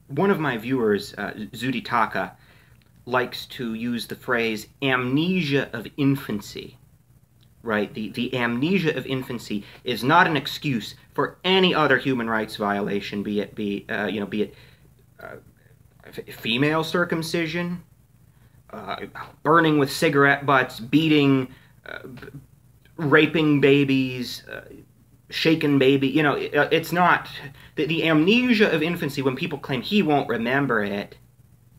One of my viewers, Zuditaka, likes to use the phrase amnesia of infancy, right? The amnesia of infancy is not an excuse for any other human rights violation, be it female circumcision, burning with cigarette butts, beating, raping babies, shaken baby. It's not the amnesia of infancy. When people claim he won't remember it,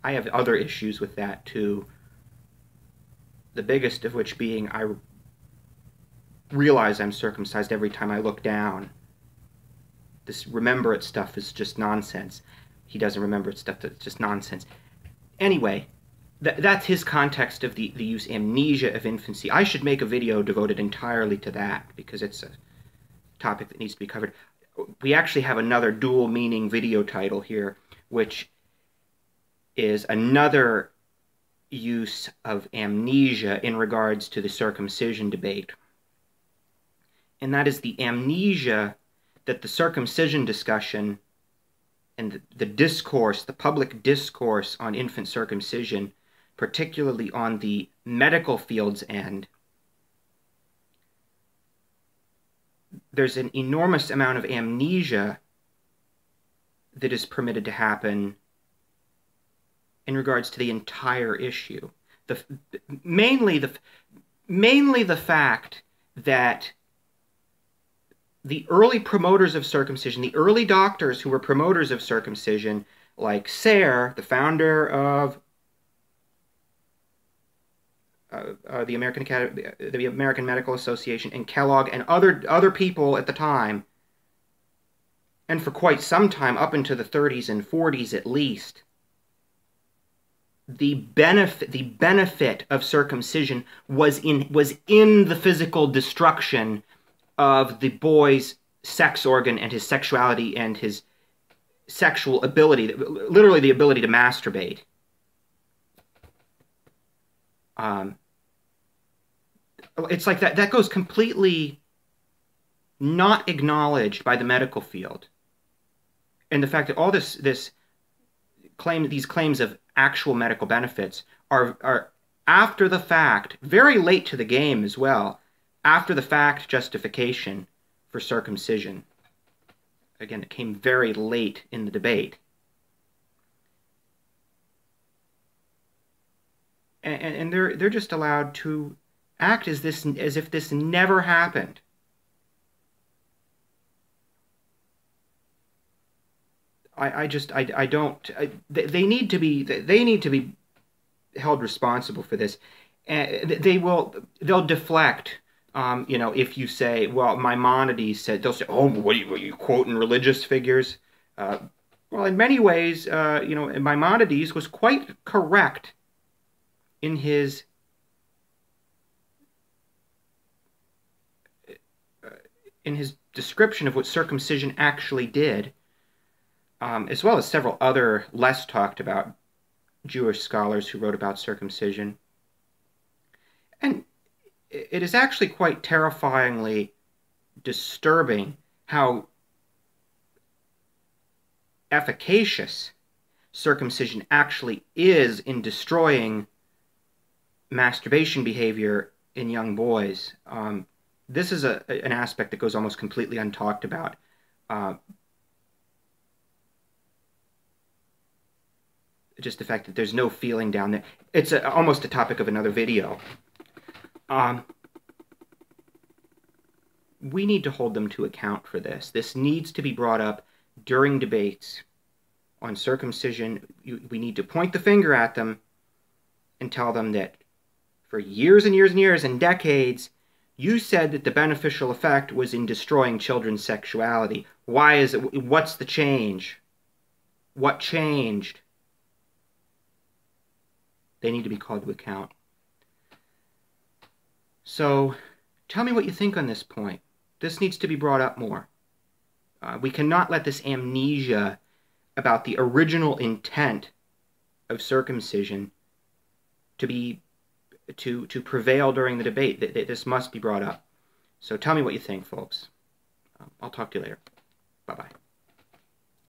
I have other issues with that too. The biggest of which being I realize I'm circumcised every time I look down. This remember it stuff is just nonsense. He doesn't remember it stuff, that's just nonsense. Anyway, that's his context of the use amnesia of infancy. I should make a video devoted entirely to that because it's a topic that needs to be covered. We actually have another dual meaning video title here, which is another use of amnesia in regards to the circumcision debate. And that is the amnesia that the circumcision discussion and the discourse, the public discourse on infant circumcision, particularly on the medical field's end, there's an enormous amount of amnesia that is permitted to happen in regards to the entire issue. Mainly the fact that the early promoters of circumcision, the early doctors who were promoters of circumcision, like Sayre, the founder of the American Medical Association, and Kellogg, and other people at the time, and for quite some time, up into the 30s and 40s at least, the benefit of circumcision was in the physical destruction of the boy's sex organ and his sexuality and his sexual ability, literally the ability to masturbate. It's like that goes completely not acknowledged by the medical field. And the fact that all these claims of actual medical benefits are after the fact, very late to the game as well, after the fact justification for circumcision. Again, it came very late in the debate. And they're just allowed to act as if this never happened. They need to be held responsible for this. They'll deflect. If you say, well, Maimonides said, they'll say, oh, what are you quoting religious figures? Well, in many ways, Maimonides was quite correct in his description of what circumcision actually did, as well as several other less talked about Jewish scholars who wrote about circumcision. And it is actually quite terrifyingly disturbing how efficacious circumcision actually is in destroying masturbation behavior in young boys. This is an aspect that goes almost completely untalked about. Just the fact that there's no feeling down there. It's almost a topic of another video. We need to hold them to account for this. This needs to be brought up during debates on circumcision. We need to point the finger at them and tell them that for years and years and years and decades, you said that the beneficial effect was in destroying children's sexuality. Why is it? What's the change? What changed? They need to be called to account. So, tell me what you think on this point. This needs to be brought up more. We cannot let this amnesia about the original intent of circumcision to prevail during the debate. This must be brought up. So tell me what you think, folks. I'll talk to you later. Bye-bye.